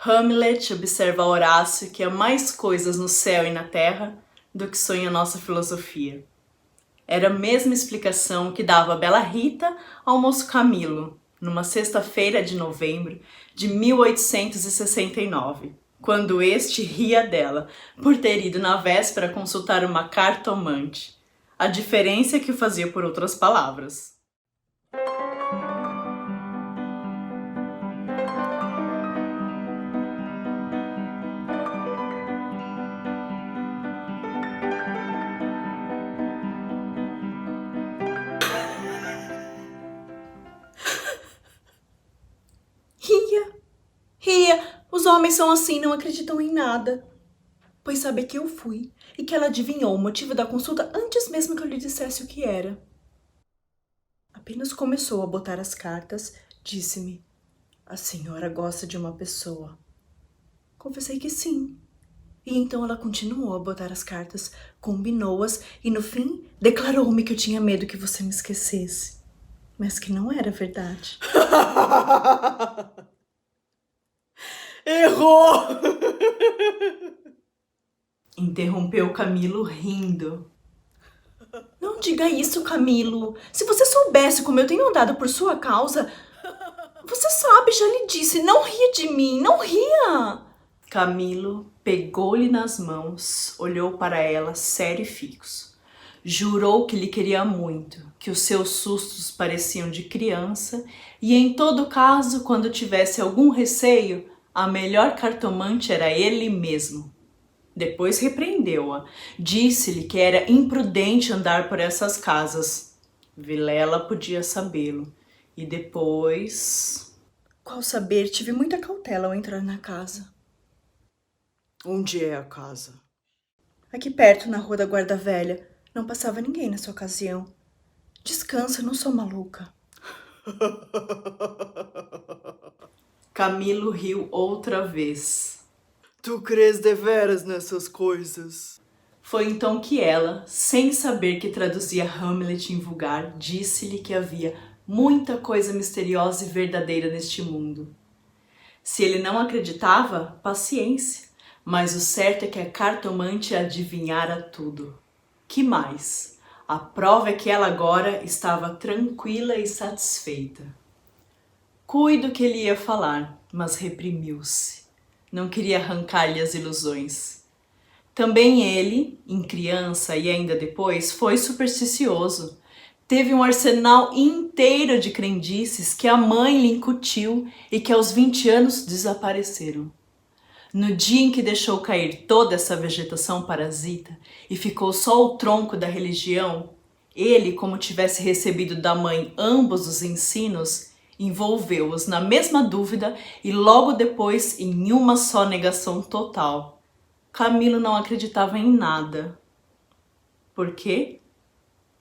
Hamlet observa a Horácio que há mais coisas no céu e na terra do que sonha nossa filosofia. Era a mesma explicação que dava a bela Rita ao moço Camilo, numa sexta-feira de novembro de 1869, quando este ria dela por ter ido na véspera consultar uma cartomante. A diferença é que o fazia por outras palavras. Ria. Os homens são assim, não acreditam em nada. Pois sabe que eu fui e que ela adivinhou o motivo da consulta antes mesmo que eu lhe dissesse o que era. Apenas começou a botar as cartas, disse-me: "A senhora gosta de uma pessoa." Confessei que sim. E então ela continuou a botar as cartas, combinou-as e no fim declarou-me que eu tinha medo que você me esquecesse. Mas que não era verdade. Errou! Interrompeu Camilo rindo. Não diga isso, Camilo. Se você soubesse como eu tenho andado por sua causa... Você sabe, já lhe disse, não ria de mim, não ria. Camilo pegou-lhe nas mãos, olhou para ela sério e fixo. Jurou que lhe queria muito, que os seus sustos pareciam de criança e em todo caso, quando tivesse algum receio, a melhor cartomante era ele mesmo. Depois repreendeu-a. Disse-lhe que era imprudente andar por essas casas. Vilela podia sabê-lo. E depois... Qual saber? Tive muita cautela ao entrar na casa. Onde é a casa? Aqui perto, na rua da Guarda Velha. Não passava ninguém nessa ocasião. Descansa, não sou maluca. Camilo riu outra vez. Tu crês deveras nessas coisas? Foi então que ela, sem saber que traduzia Hamlet em vulgar, disse-lhe que havia muita coisa misteriosa e verdadeira neste mundo. Se ele não acreditava, paciência, mas o certo é que a cartomante adivinhara tudo. Que mais? A prova é que ela agora estava tranquila e satisfeita. Cuido que ele ia falar, mas reprimiu-se. Não queria arrancar-lhe as ilusões. Também ele, em criança e ainda depois, foi supersticioso. Teve um arsenal inteiro de crendices que a mãe lhe incutiu e que aos 20 anos desapareceram. No dia em que deixou cair toda essa vegetação parasita e ficou só o tronco da religião, ele, como tivesse recebido da mãe ambos os ensinos, envolveu-os na mesma dúvida e logo depois em uma só negação total. Camilo não acreditava em nada. Por quê?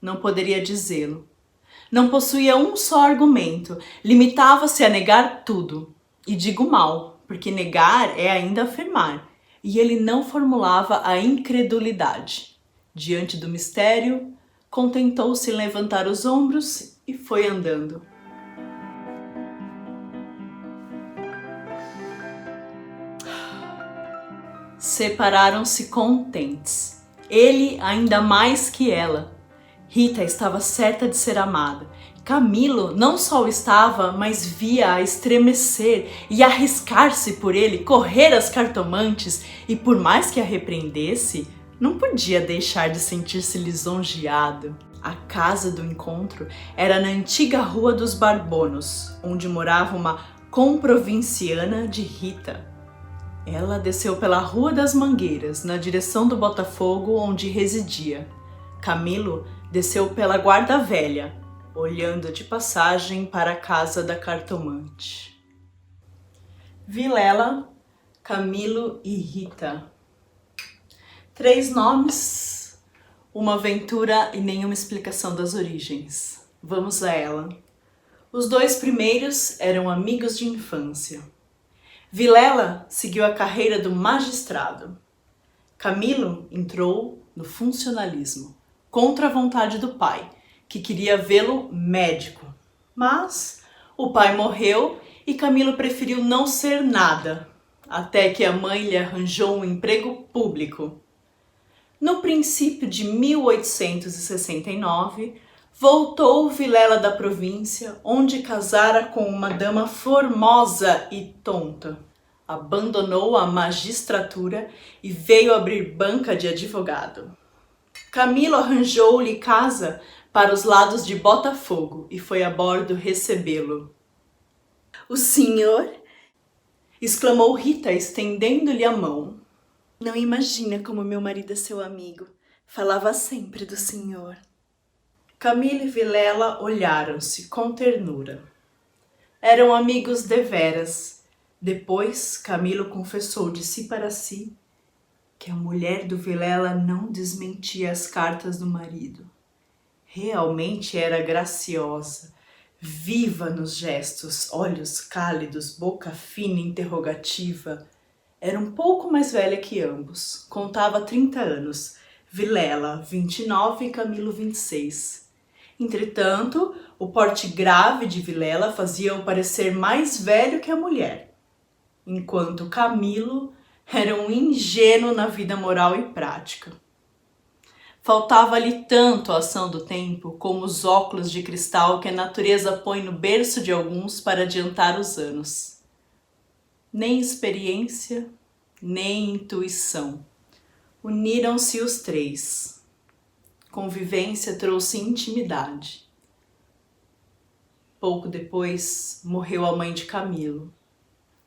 Não poderia dizê-lo. Não possuía um só argumento, limitava-se a negar tudo. E digo mal, porque negar é ainda afirmar, e ele não formulava a incredulidade. Diante do mistério, contentou-se em levantar os ombros e foi andando. Separaram-se contentes. Ele ainda mais que ela. Rita estava certa de ser amada. Camilo não só o estava, mas via-a estremecer e arriscar-se por ele, correr às cartomantes e por mais que a repreendesse, não podia deixar de sentir-se lisonjeado. A casa do encontro era na antiga Rua dos Barbonos, onde morava uma comprovinciana de Rita. Ela desceu pela Rua das Mangueiras, na direção do Botafogo, onde residia. Camilo desceu pela Guarda Velha, olhando de passagem para a casa da cartomante. Vilela, Camilo e Rita. 3 nomes, uma aventura e nenhuma explicação das origens. Vamos a ela. Os 2 primeiros eram amigos de infância. Vilela seguiu a carreira do magistrado. Camilo entrou no funcionalismo, contra a vontade do pai, que queria vê-lo médico. Mas o pai morreu e Camilo preferiu não ser nada. até que a mãe lhe arranjou um emprego público. No princípio de 1869, voltou Vilela da província, onde casara com uma dama formosa e tonta. Abandonou a magistratura e veio abrir banca de advogado. Camilo arranjou-lhe casa para os lados de Botafogo e foi a bordo recebê-lo. "O senhor?" exclamou Rita, estendendo-lhe a mão. "Não imagina como meu marido é seu amigo. Falava sempre do senhor." Camilo e Vilela olharam-se com ternura. Eram amigos deveras. Depois, Camilo confessou de si para si que a mulher do Vilela não desmentia as cartas do marido. Realmente era graciosa, viva nos gestos, olhos cálidos, boca fina e interrogativa. Era um pouco mais velha que ambos. Contava 30 anos. Vilela, 29 e Camilo, 26. Entretanto, o porte grave de Vilela fazia-o parecer mais velho que a mulher, enquanto Camilo era um ingênuo na vida moral e prática. Faltava-lhe tanto a ação do tempo como os óculos de cristal que a natureza põe no berço de alguns para adiantar os anos. Nem experiência, nem intuição. Uniram-se os três. Convivência trouxe intimidade. Pouco depois, morreu a mãe de Camilo.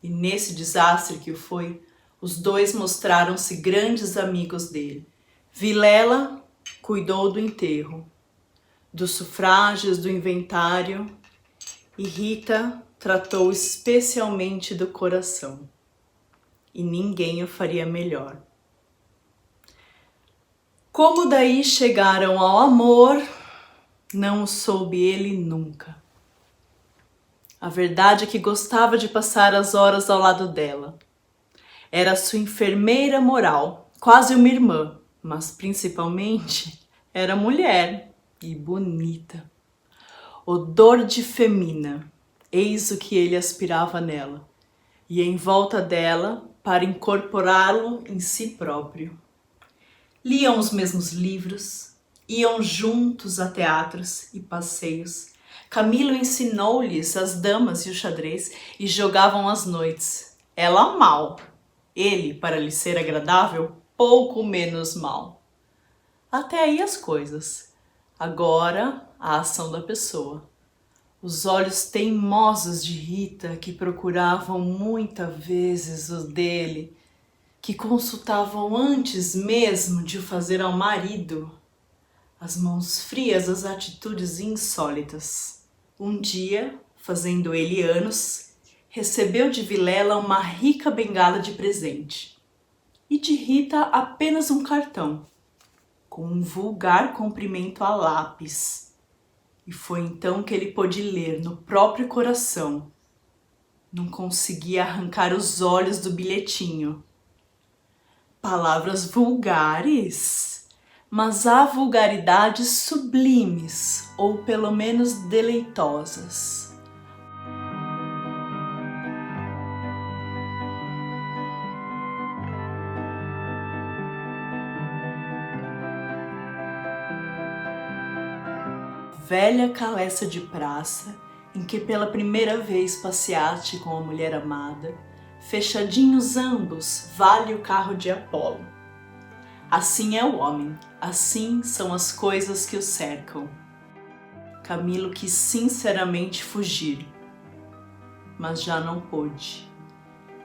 E nesse desastre que o foi, os dois mostraram-se grandes amigos dele. Vilela cuidou do enterro, dos sufrágios, do inventário, e Rita tratou especialmente do coração. E ninguém o faria melhor. Como daí chegaram ao amor, não o soube ele nunca. A verdade é que gostava de passar as horas ao lado dela. Era sua enfermeira moral, quase uma irmã, mas principalmente era mulher e bonita. Odor de femina, eis o que ele aspirava nela, e em volta dela para incorporá-lo em si próprio. Liam os mesmos livros, iam juntos a teatros e passeios. Camilo ensinou-lhes as damas e o xadrez e jogavam às noites. Ela mal, ele, para lhe ser agradável, pouco menos mal. Até aí as coisas. Agora, a ação da pessoa. Os olhos teimosos de Rita, que procuravam muitas vezes os dele, que consultavam antes mesmo de o fazer ao marido, as mãos frias, as atitudes insólitas. Um dia, fazendo ele anos, recebeu de Vilela uma rica bengala de presente e de Rita apenas um cartão, com um vulgar cumprimento a lápis. E foi então que ele pôde ler no próprio coração. Não conseguia arrancar os olhos do bilhetinho. Palavras vulgares, mas há vulgaridades sublimes, ou pelo menos deleitosas. Velha caleça de praça, em que pela primeira vez passeaste com a mulher amada, fechadinhos ambos, vale o carro de Apolo. Assim é o homem, assim são as coisas que o cercam. Camilo quis sinceramente fugir, mas já não pôde.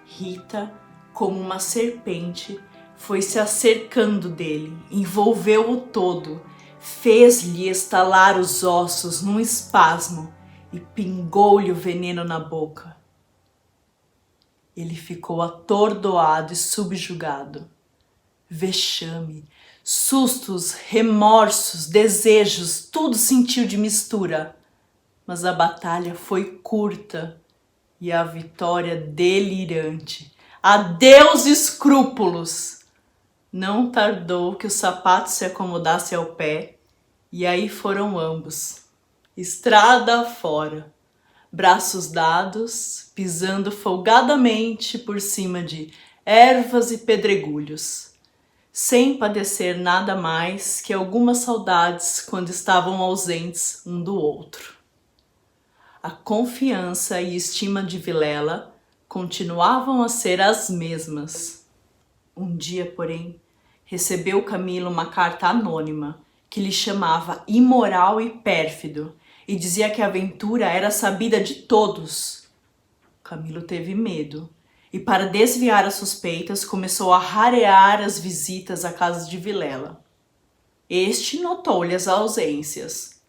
Rita, como uma serpente, foi se acercando dele, envolveu-o todo, fez-lhe estalar os ossos num espasmo e pingou-lhe o veneno na boca. Ele ficou atordoado e subjugado. Vexame, sustos, remorsos, desejos, tudo sentiu de mistura. Mas a batalha foi curta e a vitória delirante. Adeus escrúpulos! Não tardou que o sapato se acomodasse ao pé, e aí foram ambos, estrada afora, braços dados, pisando folgadamente por cima de ervas e pedregulhos, sem padecer nada mais que algumas saudades quando estavam ausentes um do outro. A confiança e estima de Vilela continuavam a ser as mesmas. Um dia, porém, recebeu Camilo uma carta anônima que lhe chamava imoral e pérfido e dizia que a aventura era sabida de todos. Camilo teve medo e, para desviar as suspeitas, começou a rarear as visitas à casa de Vilela. Este notou-lhe as ausências.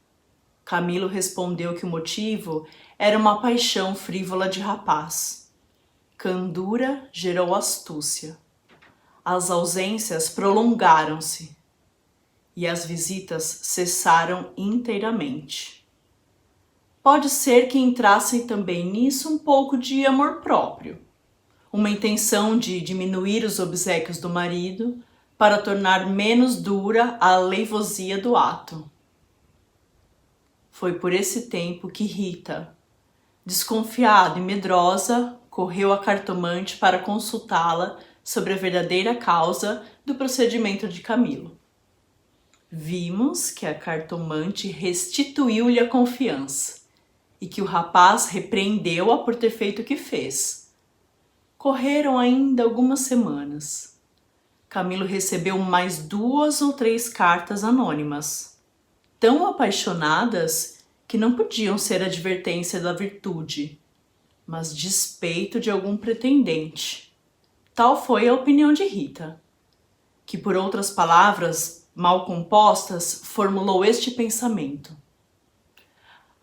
Camilo respondeu que o motivo era uma paixão frívola de rapaz. Candura gerou astúcia. As ausências prolongaram-se e as visitas cessaram inteiramente. Pode ser que entrasse também nisso um pouco de amor próprio, uma intenção de diminuir os obséquios do marido para tornar menos dura a aleivosia do ato. Foi por esse tempo que Rita, desconfiada e medrosa, correu à cartomante para consultá-la sobre a verdadeira causa do procedimento de Camilo. Vimos que a cartomante restituiu-lhe a confiança e que o rapaz repreendeu-a por ter feito o que fez. Correram ainda algumas semanas. Camilo recebeu mais 2 ou 3 cartas anônimas, tão apaixonadas que não podiam ser advertência da virtude, mas despeito de algum pretendente. Tal foi a opinião de Rita, que, por outras palavras mal compostas, formulou este pensamento: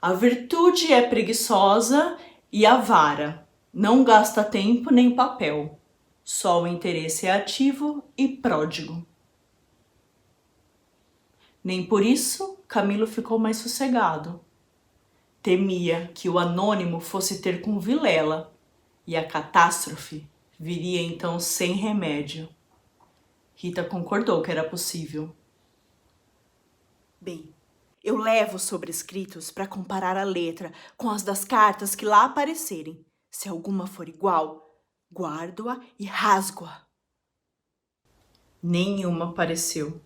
a virtude é preguiçosa e avara, não gasta tempo nem papel, só o interesse é ativo e pródigo. Nem por isso Camilo ficou mais sossegado. Temia que o anônimo fosse ter com Vilela e a catástrofe viria então sem remédio. Rita concordou que era possível. Bem, eu levo os sobrescritos para comparar a letra com as das cartas que lá aparecerem. Se alguma for igual, guardo-a e rasgo-a. Nenhuma apareceu.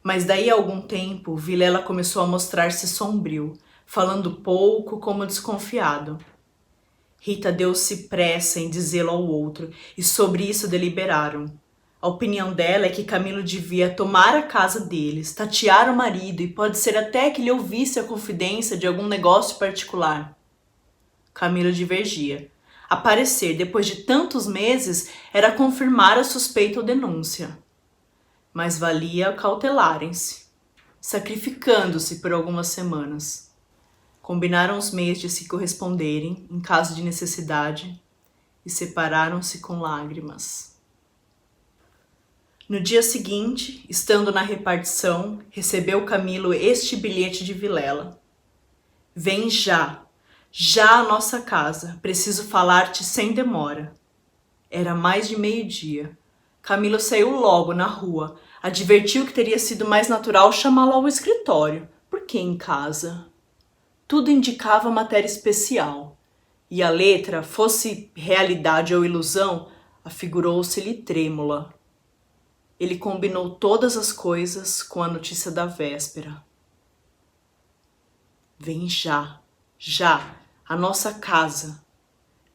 Mas daí a algum tempo, Vilela começou a mostrar-se sombrio, falando pouco como desconfiado. Rita deu-se pressa em dizê-lo ao outro, e sobre isso deliberaram. A opinião dela é que Camilo devia tomar a casa deles, tatear o marido e pode ser até que lhe ouvisse a confidência de algum negócio particular. Camilo divergia. Aparecer depois de tantos meses era confirmar a suspeita ou denúncia. Mas valia cautelarem-se, sacrificando-se por algumas semanas. Combinaram os meios de se corresponderem, em caso de necessidade, e separaram-se com lágrimas. No dia seguinte, estando na repartição, recebeu Camilo este bilhete de Vilela. Vem já à nossa casa, preciso falar-te sem demora. Era mais de 12:00. Camilo saiu logo na rua, advertiu que teria sido mais natural chamá-lo ao escritório. Por que em casa? Tudo indicava matéria especial, e a letra, fosse realidade ou ilusão, afigurou-se-lhe trêmula. Ele combinou todas as coisas com a notícia da véspera. Vem já à nossa casa.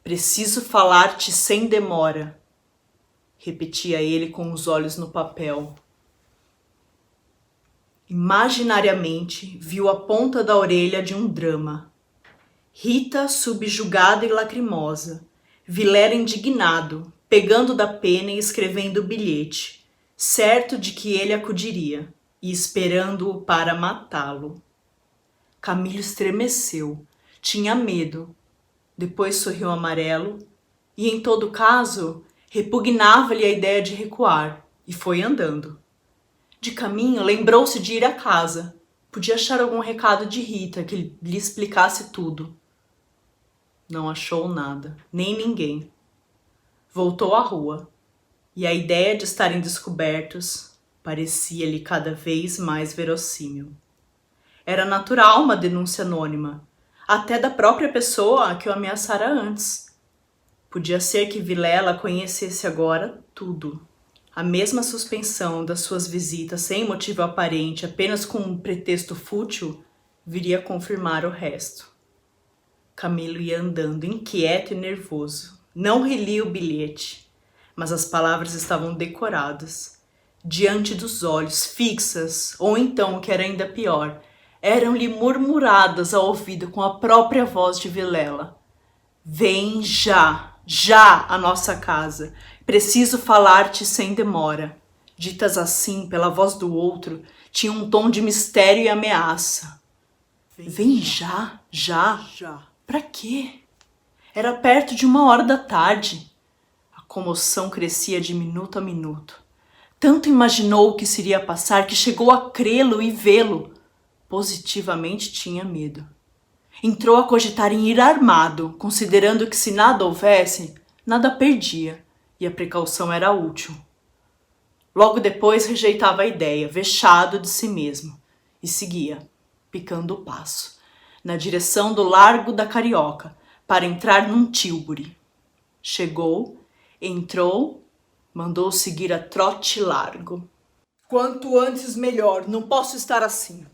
Preciso falar-te sem demora, repetia ele com os olhos no papel. Imaginariamente viu a ponta da orelha de um drama. Rita subjugada e lacrimosa, Vilela indignado, pegando da pena e escrevendo o bilhete, certo de que ele acudiria e esperando-o para matá-lo. Camilo estremeceu, tinha medo, depois sorriu amarelo e, em todo caso, repugnava-lhe a ideia de recuar e foi andando. De caminho, lembrou-se de ir à casa. Podia achar algum recado de Rita que lhe explicasse tudo. Não achou nada, nem ninguém. Voltou à rua e a ideia de estarem descobertos parecia-lhe cada vez mais verossímil. Era natural uma denúncia anônima. até da própria pessoa que o ameaçara antes. Podia ser que Vilela conhecesse agora tudo. A mesma suspensão das suas visitas sem motivo aparente, apenas com um pretexto fútil, viria confirmar o resto. Camilo ia andando, inquieto e nervoso. Não relia o bilhete, mas as palavras estavam decoradas. Diante dos olhos, fixas, ou então, o que era ainda pior, eram-lhe murmuradas ao ouvido com a própria voz de Vilela. Vem já, já à nossa casa. Preciso falar-te sem demora. Ditas assim, pela voz do outro, tinha um tom de mistério e ameaça. Vem já, já. Pra quê? Era perto de 1h da tarde. A comoção crescia de minuto a minuto. Tanto imaginou o que se iria passar que chegou a crê-lo e vê-lo. Positivamente tinha medo. Entrou a cogitar em ir armado, considerando que se nada houvesse, nada perdia, e a precaução era útil. Logo depois rejeitava a ideia, vexado de si mesmo, e seguia, picando o passo, na direção do Largo da Carioca, para entrar num tílburi. Chegou, entrou, mandou seguir a trote largo. Quanto antes melhor, não posso estar assim.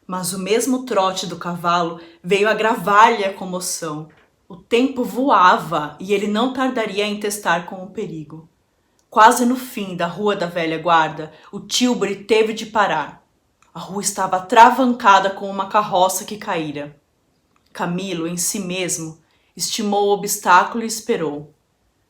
Mas o mesmo trote do cavalo veio agravar-lhe a comoção. O tempo voava e ele não tardaria a entestar com o perigo. Quase no fim da Rua da Velha Guarda, o tílburi teve de parar. A rua estava atravancada com uma carroça que caíra. Camilo, em si mesmo, estimou o obstáculo e esperou.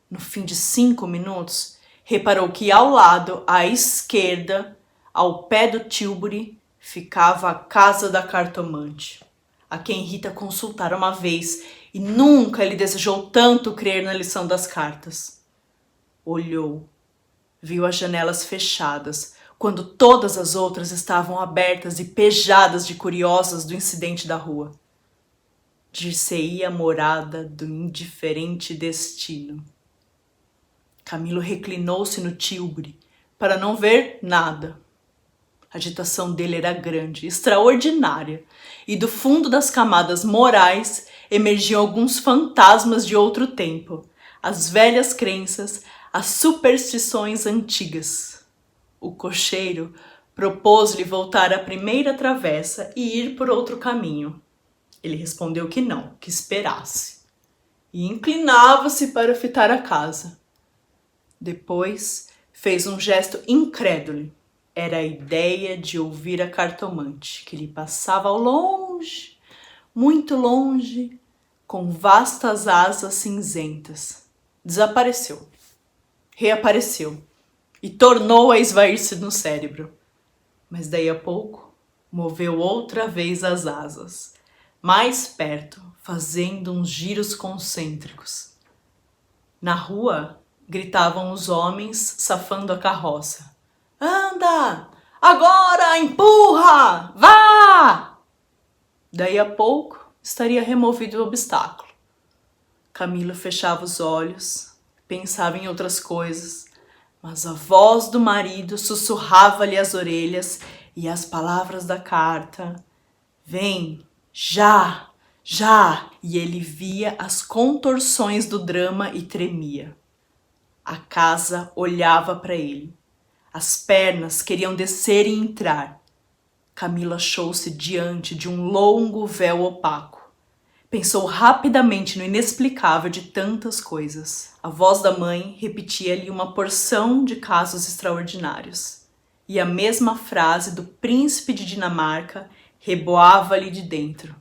No fim de 5 minutos, reparou que ao lado, à esquerda, ao pé do tílburi, ficava a casa da cartomante, a quem Rita consultara uma vez e nunca lhe desejou tanto crer na lição das cartas. Olhou, viu as janelas fechadas, quando todas as outras estavam abertas e pejadas de curiosas do incidente da rua. Dir-se-ia a morada do indiferente destino. Camilo reclinou-se no tílburi para não ver nada. A agitação dele era grande, extraordinária, e do fundo das camadas morais emergiam alguns fantasmas de outro tempo, as velhas crenças, as superstições antigas. O cocheiro propôs-lhe voltar à primeira travessa e ir por outro caminho. Ele respondeu que não, que esperasse, e inclinava-se para fitar a casa. Depois fez um gesto incrédulo. Era a ideia de ouvir a cartomante, que lhe passava ao longe, muito longe, com vastas asas cinzentas. Desapareceu. Reapareceu e tornou a esvair-se no cérebro. Mas daí a pouco, moveu outra vez as asas, mais perto, fazendo uns giros concêntricos. Na rua, gritavam os homens, safando a carroça. Anda! Agora! Empurra! Vá! Daí a pouco estaria removido o obstáculo. Camilo fechava os olhos, pensava em outras coisas, mas a voz do marido sussurrava-lhe às orelhas e as palavras da carta. Vem! Já! Já! E ele via as contorções do drama e tremia. A casa olhava para ele. As pernas queriam descer e entrar. Camilo achou-se diante de um longo véu opaco. Pensou rapidamente no inexplicável de tantas coisas. A voz da mãe repetia-lhe uma porção de casos extraordinários. E a mesma frase do príncipe de Dinamarca reboava-lhe de dentro.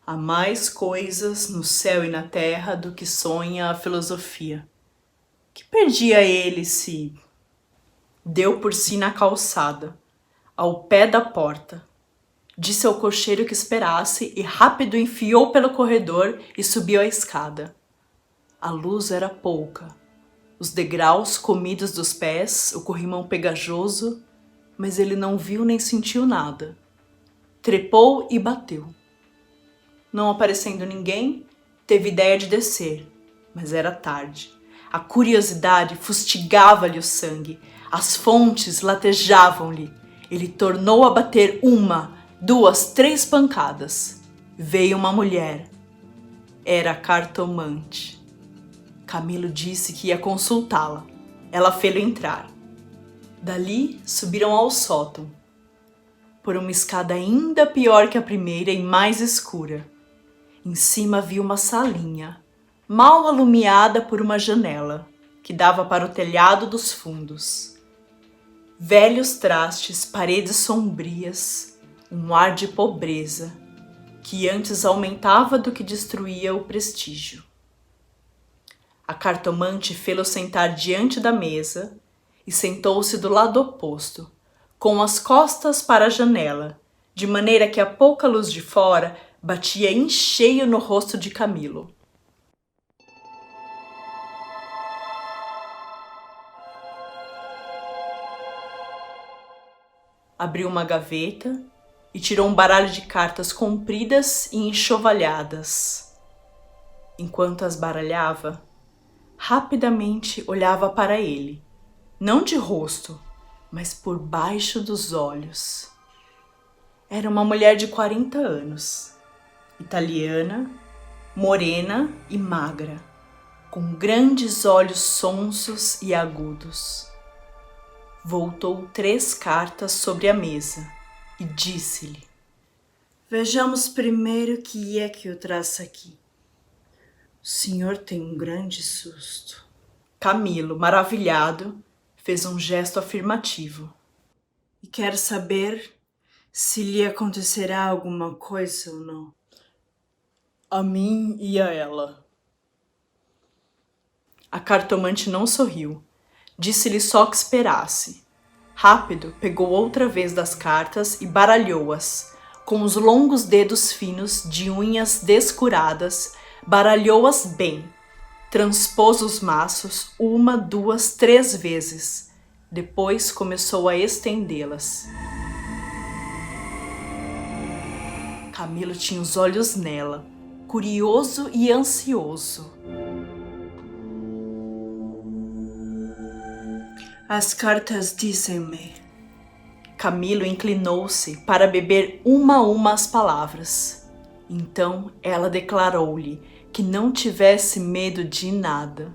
Há mais coisas no céu e na terra do que sonha a filosofia. Que perdia ele se... Deu por si na calçada, ao pé da porta. Disse ao cocheiro que esperasse e rápido enfiou pelo corredor e subiu a escada. A luz era pouca. Os degraus comidos dos pés, o corrimão pegajoso, mas ele não viu nem sentiu nada. Trepou e bateu. Não aparecendo ninguém, teve ideia de descer, mas era tarde. A curiosidade fustigava-lhe o sangue. As fontes latejavam-lhe. Ele tornou a bater 1, 2, 3 pancadas. veio uma mulher. Era a cartomante. Camilo disse que ia consultá-la. Ela fê-lo entrar. Dali subiram ao sótão, por uma escada ainda pior que a primeira e mais escura. Em cima havia uma salinha, mal alumiada por uma janela, que dava para o telhado dos fundos. Velhos trastes, paredes sombrias, um ar de pobreza, que antes aumentava do que destruía o prestígio. A cartomante fê-lo sentar diante da mesa e sentou-se do lado oposto, com as costas para a janela, de maneira que a pouca luz de fora batia em cheio no rosto de Camilo. Abriu uma gaveta e tirou um baralho de cartas compridas e enxovalhadas. Enquanto as baralhava, rapidamente olhava para ele, não de rosto, mas por baixo dos olhos. Era uma mulher de 40 anos, italiana, morena e magra, com grandes olhos sonsos e agudos. Voltou 3 cartas sobre a mesa e disse-lhe: Vejamos primeiro o que é que eu traço aqui. O senhor tem um grande susto. Camilo, maravilhado, fez um gesto afirmativo. E quer saber se lhe acontecerá alguma coisa ou não? A mim e a ela. A cartomante não sorriu. Disse-lhe só que esperasse. Rápido, pegou outra vez das cartas e baralhou-as. Com os longos dedos finos de unhas descuradas, baralhou-as bem. Transpôs os maços 1, 2, 3 vezes. Depois começou a estendê-las. Camilo tinha os olhos nela, curioso e ansioso. As cartas dizem-me. Camilo inclinou-se para beber uma a uma as palavras. Então ela declarou-lhe que não tivesse medo de nada.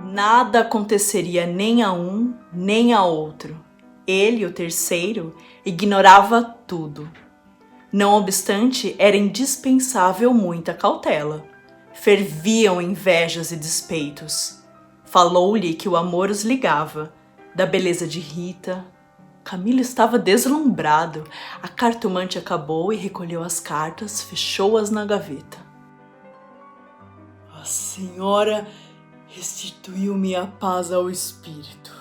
Nada aconteceria nem a um nem a outro. Ele, o terceiro, ignorava tudo. Não obstante, era indispensável muita cautela. Ferviam invejas e despeitos. Falou-lhe que o amor os ligava, da beleza de Rita. Camilo estava deslumbrado. A cartomante acabou e recolheu as cartas, fechou-as na gaveta. A senhora restituiu-me a paz ao espírito,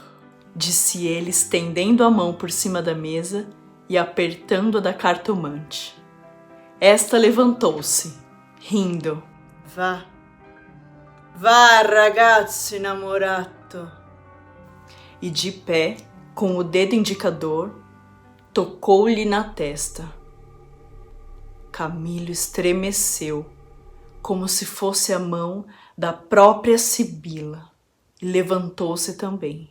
disse ele, estendendo a mão por cima da mesa e apertando a da cartomante. Esta levantou-se, rindo. Vá, ragazzo innamorato. E de pé, com o dedo indicador, tocou-lhe na testa. Camilo estremeceu, como se fosse a mão da própria Sibila, e levantou-se também.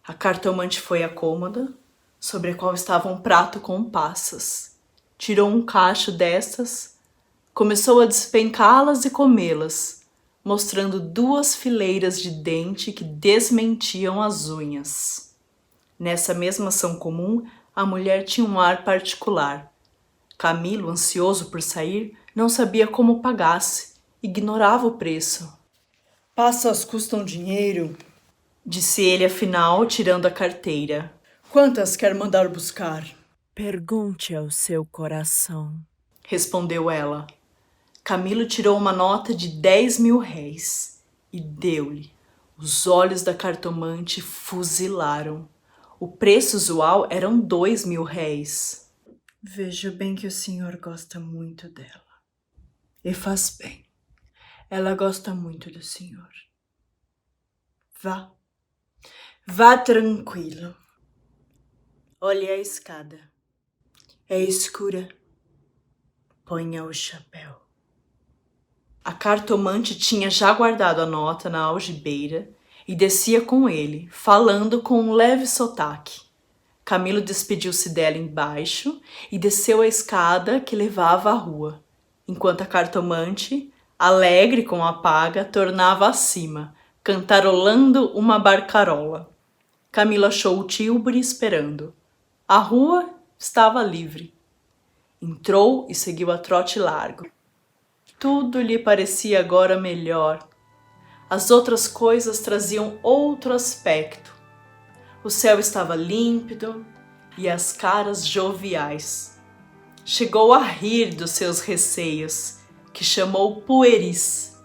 A cartomante foi à cômoda, sobre a qual estava um prato com passas. Tirou um cacho destas, começou a despencá-las e comê-las, mostrando 2 fileiras de dente que desmentiam as unhas. Nessa mesma ação comum, a mulher tinha um ar particular. Camilo, ansioso por sair, não sabia como pagasse, ignorava o preço. Passas custam dinheiro? Disse ele afinal, tirando a carteira. Quantas quer mandar buscar? Pergunte ao seu coração, respondeu ela. Camilo tirou uma nota de 10.000 réis e deu-lhe. Os olhos da cartomante fuzilaram. O preço usual eram 2.000 réis. Vejo bem que o senhor gosta muito dela. E faz bem. Ela gosta muito do senhor. Vá tranquilo. Olhe a escada. É escura. Ponha o chapéu. A cartomante tinha já guardado a nota na algibeira e descia com ele, falando com um leve sotaque. Camilo despediu-se dela embaixo e desceu a escada que levava à rua, enquanto a cartomante, alegre com a paga, tornava acima, cantarolando uma barcarola. Camilo achou o tílburi esperando. A rua estava livre. Entrou e seguiu a trote largo. Tudo lhe parecia agora melhor. As outras coisas traziam outro aspecto. O céu estava límpido e as caras joviais. Chegou a rir dos seus receios, que chamou pueris.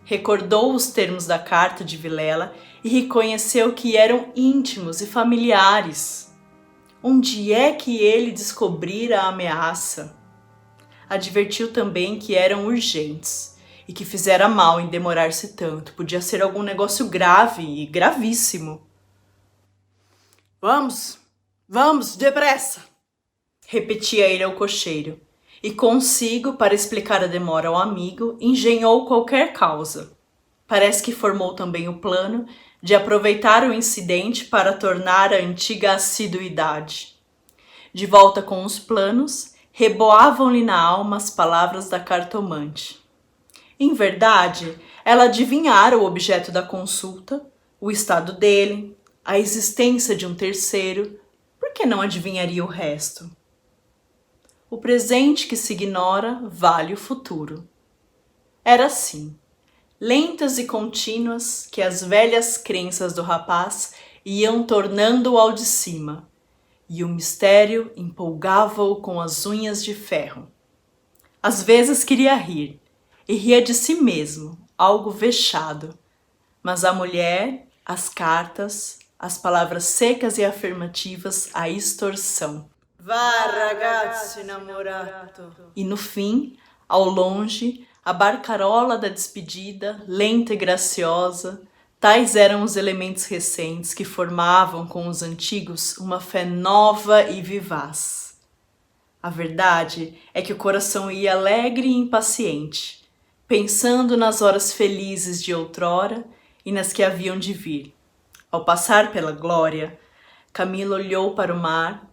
Recordou os termos da carta de Vilela e reconheceu que eram íntimos e familiares. Onde é que ele descobrira a ameaça? Advertiu também que eram urgentes e que fizera mal em demorar-se tanto. Podia ser algum negócio grave e gravíssimo. Vamos, depressa! Repetia ele ao cocheiro, e consigo, para explicar a demora ao amigo, engenhou qualquer causa. Parece que formou também o plano de aproveitar o incidente para tornar a antiga assiduidade. De volta com os planos, reboavam-lhe na alma as palavras da cartomante. Em verdade, ela adivinhara o objeto da consulta, o estado dele, a existência de um terceiro. Por que não adivinharia o resto? O presente que se ignora vale o futuro. Era assim, lentas e contínuas, que as velhas crenças do rapaz iam tornando-o ao de cima, e o mistério empolgava-o com as unhas de ferro. Às vezes queria rir, e ria de si mesmo, algo vexado, mas a mulher, as cartas, as palavras secas e afirmativas, a extorsão. Vá, ragazzo innamorato. E no fim, ao longe, a barcarola da despedida, lenta e graciosa, tais eram os elementos recentes que formavam com os antigos uma fé nova e vivaz. A verdade é que o coração ia alegre e impaciente, pensando nas horas felizes de outrora e nas que haviam de vir. Ao passar pela glória, Camilo olhou para o mar,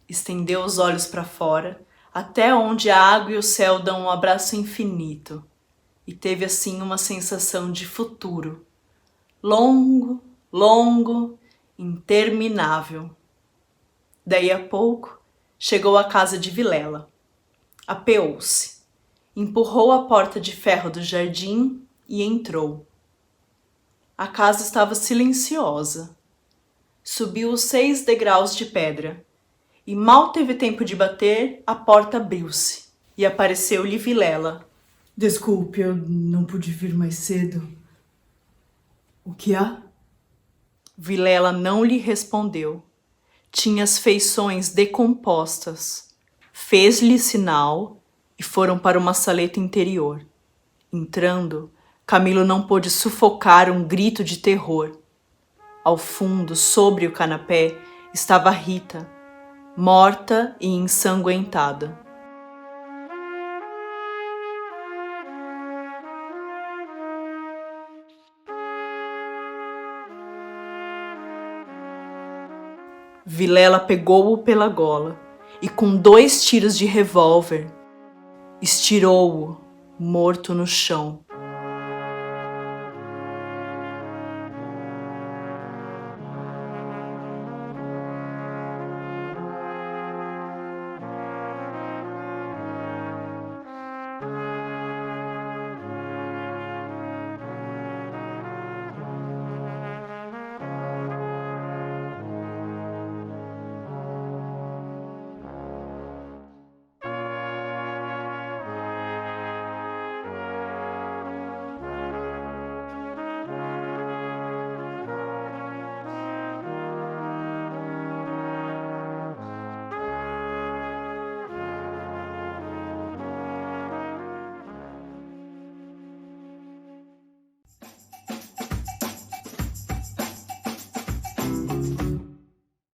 estendeu os olhos para fora, até onde a água e o céu dão um abraço infinito, e teve assim uma sensação de futuro, longo, longo, interminável. Daí a pouco, chegou à casa de Vilela. Apeou-se, empurrou a porta de ferro do jardim e entrou. A casa estava silenciosa. Subiu os 6 degraus de pedra e mal teve tempo de bater, a porta abriu-se e apareceu-lhe Vilela. Desculpe, eu não pude vir mais cedo. O que há? Vilela não lhe respondeu. Tinha as feições decompostas. Fez-lhe sinal e foram para uma saleta interior. Entrando, Camilo não pôde sufocar um grito de terror. Ao fundo, sobre o canapé, estava Rita, morta e ensanguentada. Vilela pegou-o pela gola e, com 2 tiros de revólver, estirou-o, morto no chão.